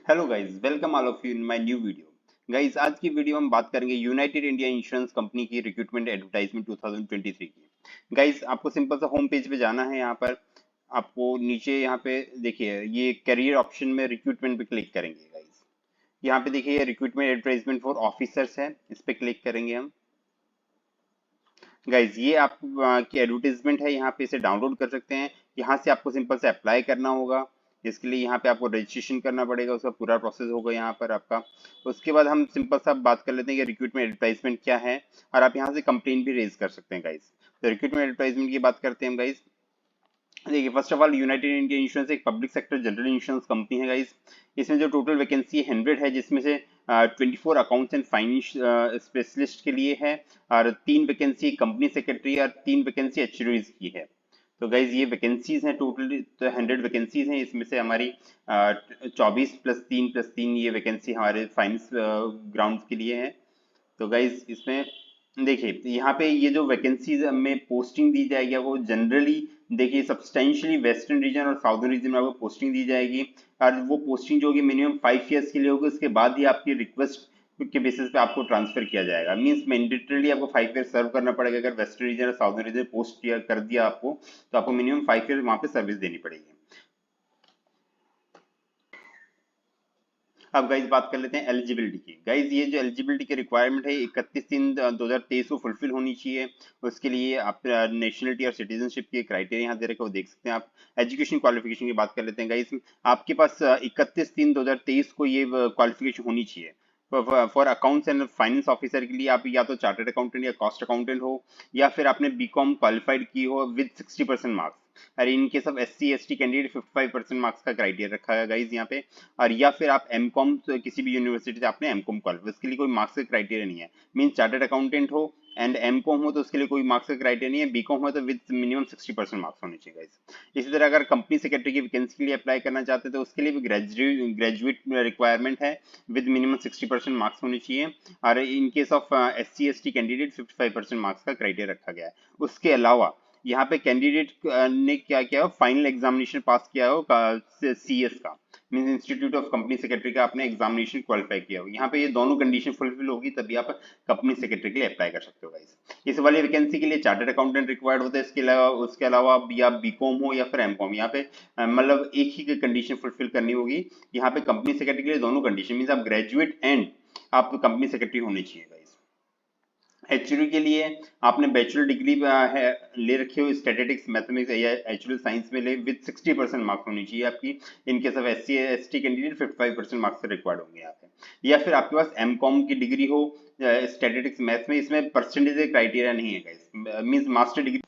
Hello guys, welcome all of you in my new video. Guys, आज की video हम बात करेंगे यूनाइटेड इंडिया इंश्योरेंस कंपनी की रिक्रूटमेंट एडवर्टाइजमेंट 2023 की। गाइस, आपको सिंपल सा होम पेज पे जाना है। यहाँ पर आपको नीचे यहाँ पे देखिए, ये करियर ऑप्शन में रिक्रूटमेंट पे क्लिक करेंगे। गाइस, यहाँ पे देखिए रिक्रूटमेंट एडवर्टाइजमेंट फॉर ऑफिसर्स है, इस पे क्लिक करेंगे हम। गाइज, ये आप की एडवर्टीजमेंट है, यहाँ पे इसे डाउनलोड कर सकते हैं। यहाँ से आपको सिंपल से अप्लाई करना होगा। इसके लिए यहाँ पे आपको रजिस्ट्रेशन करना पड़ेगा, उसका पूरा प्रोसेस होगा यहाँ पर आपका। उसके बाद हम सिंपल सा बात कर लेते हैं कि रिक्रूटमेंट एडवर्टाइजमेंट क्या है, और आप यहाँ से कंप्लेन भी रेज कर सकते हैं। गाइज, तो रिक्रूटमेंट एडवर्टाइजमेंट की बात करते हैं हम। गाइज, देखिए, first of all United India Insurance एक public sector general insurance company है। गाइस, इसमें जो टोटल वैकेंसी 100 है, जिसमें से 24 अकाउंट्स एंड फाइनेंस स्पेशलिस्ट के लिए है, और 3 वैकेंसी कंपनी सेक्रेटरी और 3 वैकेंसी एक्चुअरीज की है। तो गाइज, ये वैकेंसीज हैं, टोटल 100 वैकेंसीज हैं। इसमें से हमारी 24 +3 ये वैकेंसी हमारे फाइनेंस ग्राउंड के लिए है। तो गाइज, इसमें देखिए, यहाँ पे ये जो वैकेंसीज में पोस्टिंग दी जाएगी वो जनरली देखिए सब्सटेंशियली वेस्टर्न रीजन और साउथर्न रीजन में आपको पोस्टिंग दी जाएगी। और वो पोस्टिंग जो होगी मिनिमम 5 ईयर्स के लिए होगी। उसके बाद ही आपकी रिक्वेस्ट के बेसिस पे आपको ट्रांसफर किया जाएगा। मींस मैंडेटरली आपको 5 ईयर सर्व करना पड़ेगा। अगर वेस्टर्न रीजन और साउथर्न रीजन पोस्ट किया कर दिया आपको, तो आपको मिनिमम 5 ईयर वहां पे सर्विस देनी पड़ेगी। अब गाइज बात कर लेते हैं एलिजिबिलिटी की। गाइज, ये जो एलिजिबिलिटी की रिक्वायरमेंट है 31/3/2023 को फुलफिल होनी चाहिए। उसके लिए आप नेशनलिटी और सिटीजनशिप के क्राइटेरिया यहाँ दे रखे वो देख सकते हैं आप। एजुकेशन क्वालिफिकेशन की बात कर लेते हैं। गाइज, आपके पास 31/3/2023 को ये क्वालिफिकेशन होनी चाहिए। For accounts and finance officer के लिए आप या तो चार्टर्ड अकाउंटेंट या कॉस्ट अकाउंटेंट हो, या फिर आपने बीकॉम क्वालिफाइड की हो विद 60% मार्क्स। और in case of SC ST candidate 55% marks का क्राइटेरिया रखा है गाइज यहाँ पे। और या फिर आप एमकॉम किसी भी यूनिवर्सिटी से आपने एमकॉम क्वालिफाई, उसके लिए कोई मार्क्स का क्राइटेरिया नहीं है। मीन चार्टर्ड अकाउंटेंट हो एंड एमकॉम हो तो उसके लिए कोई मार्क्स का क्राइटेरिया नहीं है। बीकॉम हो तो विद मिनिमम 60% मार्क्स होने चाहिए गाइस। इसी तरह अगर कंपनी सेक्रेटरी की वैकेंसी के लिए अप्लाई करना चाहते हैं तो उसके लिए भी ग्रेजुएट रिक्वायरमेंट है, विद मिनिमम 60% मार्क्स होने चाहिए। और in case of SC ST candidate 55% marks का क्राइटेरिया रखा गया है। उसके अलावा यहाँ पे कैंडिडेट ने क्या किया हो, फाइनल एग्जामिनेशन पास किया हो CS का, mean institute of company secretary का आपने एग्जामिनेशन क्वालिफाई किया हो। यहाँ पे ये दोनों कंडीशन फुलफिल होगी तभी आप कंपनी सेक्रेटरी के लिए अप्लाई कर सकते हो गाइस। इस वाली वैकेंसी के लिए चार्टर्ड अकाउंटेंट रिक्वायर्ड होता है। उसके अलावा या बीकॉम हो या फिर एमकॉम, यहाँ पे मतलब एक ही कंडीशन फुलफिल करनी होगी। यहाँ पे कंपनी सेक्रेटरी के लिए दोनों कंडीशन, मीन आप ग्रेजुएट एंड आप कंपनी सेक्रेटरी होनी चाहिए गाइस। एचयूरी के लिए आपने बैचलर डिग्री है ले रखी हो स्टैटिस्टिक्स मैथमेटिक्स या एचयूरी साइंस में ले, विद 60% मार्क्स होनी चाहिए आपकी। इन case of SC ST candidate 55% marks required होंगे यहाँ पे। या फिर आपके पास एमकॉम की डिग्री हो स्टैटिस्टिक्स मैथ्स में, इसमें परसेंटेज क्राइटेरिया नहीं है guys, means master degree.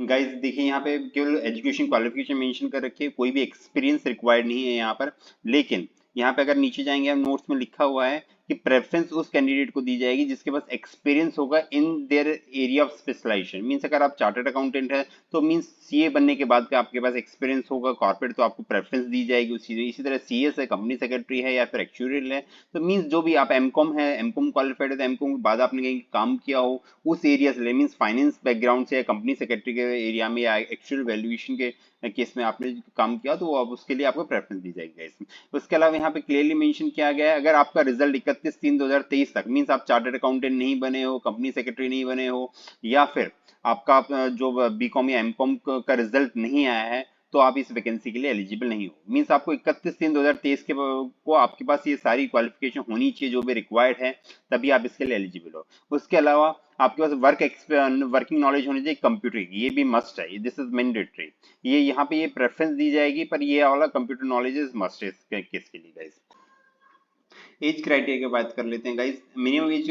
Guys, देखिए, यहाँ पे केवल एजुकेशन क्वालिफिकेशन मेंशन कर रखी है, कोई भी एक्सपीरियंस रिक्वायर्ड नहीं है यहाँ पर। लेकिन यहाँ पे अगर नीचे जाएंगे हम, नोट्स में लिखा हुआ है कि प्रेफरेंस उस कैंडिडेट को दी जाएगी जिसके पास एक्सपीरियंस होगा in their area of specialization. Means अगर आप चार्टर्ड अकाउंटेंट है तो मीन्स CA बनने के बाद का आपके पास एक्सपीरियंस होगा कॉर्पोरेट, तो आपको प्रेफरेंस दी जाएगी उसी। इसी तरह CS है, कंपनी सेक्रेटरी है या फिर एक्चुअरियल है, तो मीन्स जो भी आप एमकॉम है, एमकॉम क्वालिफाइड है तो एमकॉम के बाद आपने कहीं काम किया हो उस एरिया से, मीन्स फाइनेंस बैकग्राउंड से या कंपनी सेक्रेटरी के एरिया में या एक्चुअल वैल्यूएशन के केस में आपने काम किया, तो अब उसके लिए आपको प्रेफरेंस दी जाएगी इसमें। उसके अलावा यहाँ पे क्लियरली मेंशन किया गया है, अगर आपका रिजल्ट 31/3/2023 तक, मीन्स आप चार्टर्ड अकाउंटेंट नहीं बने हो, कंपनी सेक्रेटरी नहीं बने हो, या फिर आपका जो बीकॉम या एमकॉम का रिजल्ट नहीं आया है, तो आप इस वैकेंसी के लिए एलिजिबल नहीं हो। मीन्स आपको 31/3/2023 के को आपके पास ये सारी क्वालिफिकेशन होनी चाहिए जो भी रिक्वायर्ड है, तभी आप इसके लिए एलिजिबल हो। उसके अलावा आपके पास वर्किंग नॉलेज होनी चाहिए कंप्यूटर की, ये भी मस्ट है, दिस इज मैंडेटरी। ये यहाँ पे ये प्रेफरेंस दी जाएगी, पर ये वाला कंप्यूटर नॉलेज इज मस्ट है इसके केस के लिए गाइस। एज क्राइटेरिया की बात कर लेते हैं गाइस। मिनिमम एज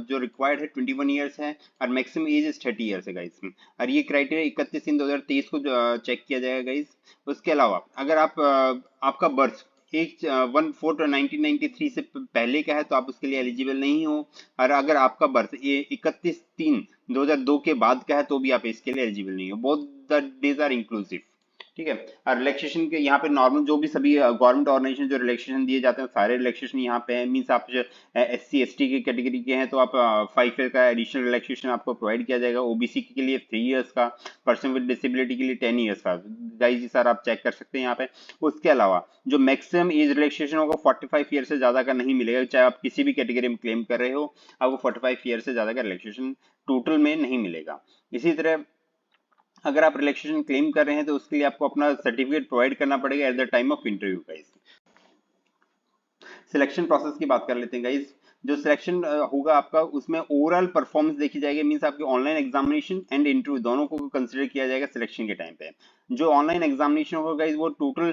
जो रिक्वायर्ड है 21 ईयर्स है, और मैक्सिमम एज इज 30 ईयर्स है गाइस। और ये क्राइटेरिया 31/3/2023 को चेक किया जाएगा गाइस। उसके अलावा अगर आप आपका बर्थ एक 1/4/1993 से पहले का है तो आप उसके लिए एलिजिबल नहीं हो। और अगर आपका बर्थ ये 31/3/2002 के बाद का है तो भी आप इसके लिए एलिजिबल नहीं हो। Both the days are inclusive, ठीक है। और रिलैक्सेशन के यहाँ पे नॉर्मल जो भी सभी गवर्नमेंट ऑर्गेनाइजेशन जो रिलैक्सेशन दिए जाते हैं सारे रिलैक्सेशन यहाँ पे है। मीन्स आप SC ST की कैटेगरी के हैं तो आप 5 ईयर का एडिशनल रिलैक्सेशन आपको प्रोवाइड किया जाएगा। OBC के लिए 3 ईयर्स का, पर्सन विद डिसेबिलिटी के लिए 10 ईयर्स का। गाइस जी सर आप चेक कर सकते हैं यहाँ पे। उसके अलावा जो मैक्सिमम एज रिलैक्सेशन होगा 45 ईयर से ज्यादा का नहीं मिलेगा, चाहे आप किसी भी कैटेगरी में क्लेम कर रहे हो, आपको 45 ईयर से ज्यादा का रिलैक्सेशन टोटल में नहीं मिलेगा। इसी तरह अगर आप रिलैक्सेशन क्लेम कर रहे हैं तो उसके लिए आपको अपना सर्टिफिकेट प्रोवाइड करना पड़ेगा at the time of interview guys. Selection process की बात कर लेते हैं गाइस। जो सिलेक्शन होगा आपका, उसमें ओवरऑल परफॉर्मेंस देखी जाएगी। मींस आपके ऑनलाइन एग्जामिनेशन एंड इंटरव्यू दोनों को कंसीडर किया जाएगा सिलेक्शन के टाइम पे। जो ऑनलाइन एग्जामिनेशन होगा गाइस वो टोटल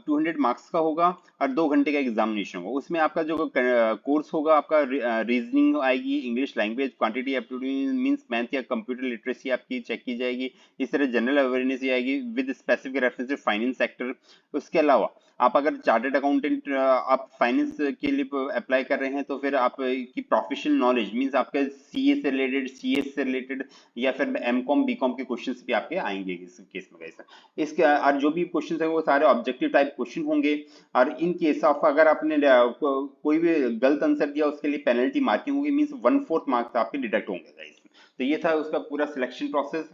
200 मार्क्स का होगा और 2 घंटे का एग्जामिनेशन होगा। उसमें आपका जो कोर्स होगा आपका रीजनिंग आएगी, English language, quantity aptitude means math या कंप्यूटर लिटरेसी आपकी चेक की जाएगी। इस तरह जनरल अवेयरनेस आएगी with specific reference to finance sector. उसके अलावा आप अगर चार्टर्ड अकाउंटेंट आप फाइनेंस के लिए अप्लाई कर रहे हैं तो फिर आप की प्रोफेशनल नॉलेज मींस आपके CA से रिलेटेड, CS से रिलेटेड या फिर MCOM BCOM के क्वेश्चंस भी आपके आएंगे इस केस में कैसा। इसके और जो भी क्वेश्चंस हैं वो सारे ऑब्जेक्टिव टाइप क्वेश्चन होंगे। और इन केस ऑफ अगर आपने कोई भी गलत आंसर दिया उसके लिए पेनल्टी मार्किंग होगी, मींस 1/4 मार्क्स आपके डिडक्ट होंगे गाइस। तो ये था उसका पूरा सिलेक्शन प्रोसेस,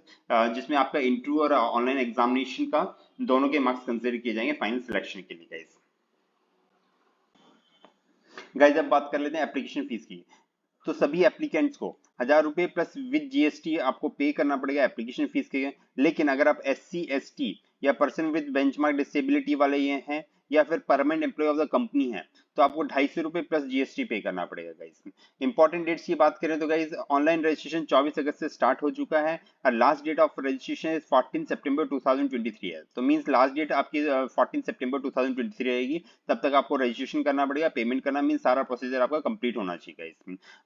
जिसमें आपका इंटरव्यू और ऑनलाइन एग्जामिनेशन का दोनों के मार्क्स कंसिडर किए जाएंगे फाइनल सिलेक्शन के लिए गाइस। गाइस अब बात कर लेते हैं एप्लीकेशन फीस की। तो सभी एप्लीकेंट्स को 1000 रुपए प्लस विद GST आपको पे करना पड़ेगा एप्लीकेशन फीस के। लेकिन अगर आप SC ST या पर्सन विद बेंचमार्क डिसेबिलिटी वाले ये हैं या फिर permanent employ of the company है तो आपको 250 रुपए प्लस GST पे करना पड़ेगा गाइस। इंपॉर्टेंट डेट्स की बात करें तो गाइस ऑनलाइन रजिस्ट्रेशन 24 अगस्त से स्टार्ट हो चुका है और last date of registration is 14 सितंबर 2023 है। तो मींस लास्ट डेट आपकी 14 सितंबर 2023 रहेगी। तब तक आपको रजिस्ट्रेशन करना पड़ेगा, पेमेंट करना, मींस सारा प्रोसीजर आपका कंप्लीट होना चाहिए गाइस।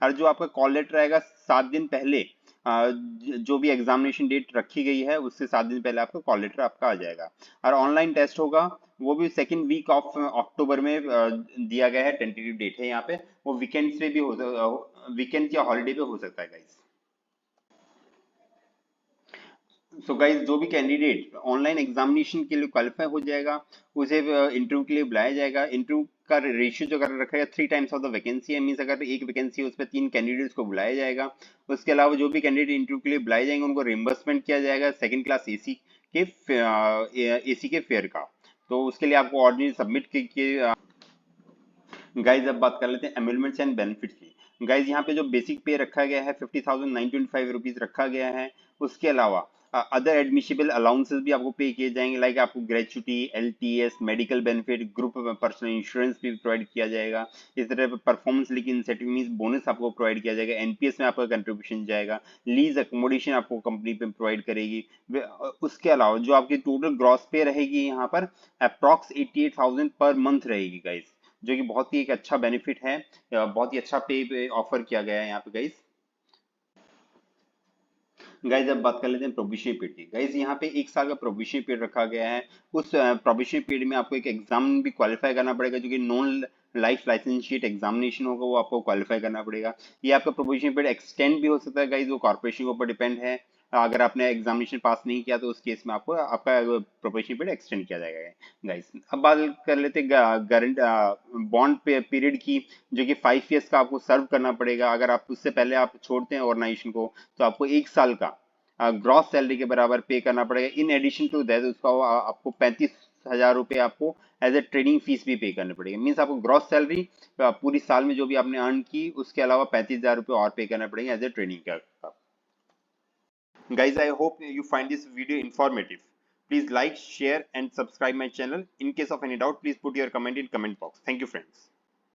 और जो आपका कॉल लेटर आएगा 7 दिन पहले, जो भी एग्जामिनेशन डेट रखी गई है उससे 7 दिन पहले आपका कॉल लेटर आपका आ जाएगा। और ऑनलाइन टेस्ट होगा वो भी सेकेंड वीक ऑफ अक्टूबर में दिया गया है, टेंटेटिव डेट है यहाँ पे। वो वीकेंड पे भी वीकेंड या हॉलीडे पे हो सकता है गाइस। सो गाइस जो भी कैंडिडेट ऑनलाइन एग्जामिनेशन के लिए क्वालिफाई हो जाएगा उसे इंटरव्यू के लिए बुलाया जाएगा। इंटरव्यू का रेशियो जो कर रखा है 3 टाइम्स ऑफ द वैकेंसी है। मींस अगर एक वैकेंसी है उस पर 3 कैंडिडेट्स को बुलाया जाएगा। उसके अलावा जो भी कैंडिडेट इंटरव्यू के लिए बुलाए जाएंगे उनको रिम्बर्समेंट किया जाएगा सेकंड क्लास AC के फेयर का। तो उसके लिए आपको ऑर्डिनरी सबमिट के गाइज अब बात कर लेते हैं एमुलमेंट्स एंड बेनिफिट्स की। गाइज यहाँ पे जो बेसिक पे रखा गया है 50,925 रुपीज रखा गया है। उसके अलावा अदर एडमिशिबल अलाउंसेस भी आपको पे किए जाएंगे, लाइक आपको gratuity, LTS, medical benefit, group personal insurance भी प्रोवाइड किया जाएगा। इस तरह performance link incentive means bonus आपको प्रोवाइड किया जाएगा। NPS में आपका कंट्रीब्यूशन जाएगा। लीज अकोमोडेशन आपको कंपनी पे प्रोवाइड करेगी। उसके अलावा जो आपकी टोटल ग्रॉस पे रहेगी यहाँ पर अप्रॉक्स 88,000 पर मंथ रहेगी गाइज, जो कि बहुत ही एक अच्छा बेनिफिट है। बहुत ही अच्छा पे ऑफर किया गया है यहाँ पे गाइस। गाइस अब बात कर लेते हैं प्रोबेशनरी पीरियड की। गाइस यहाँ पे 1 साल का प्रोबेशनरी पीरियड रखा गया है। उस प्रोबेशनरी पीरियड में आपको एक एग्जाम भी क्वालिफाई करना पड़ेगा जो कि non life licence sheet examination होगा, वो आपको क्वालिफाई करना पड़ेगा। ये आपका प्रोबेशनरी पीरियड एक्सटेंड भी हो सकता है गाइस, वो कॉर्पोरेशन के ऊपर डिपेंड है। अगर आपने एग्जामिनेशन पास नहीं किया तो उस केस में आपको आपका प्रोबेशनरी पीरियड एक्सटेंड किया जाएगा गाइस। अब बात कर लेते हैं गारंट बॉन्ड पीरियड की, जो कि 5 ईयर्स का आपको सर्व करना पड़ेगा। अगर आप उससे पहले आप छोड़ते हैं ऑर्गेनाइजेशन को तो आपको 1 साल का ग्रॉस सैलरी के बराबर पे करना पड़ेगा। इन एडिशन टू दैट उसका आपको 35,000 रुपये आपको एज ए ट्रेनिंग फीस भी पे करने पड़ेगा। मीन्स आपको ग्रॉस सैलरी पूरी साल में जो भी आपने अर्न की उसके अलावा 35,000 रुपये और पे करना पड़ेगा एज ए ट्रेनिंग का। Guys, I hope you find this video informative. Please like, share and subscribe my channel. In case of any doubt, please put your comment in comment box. Thank you friends.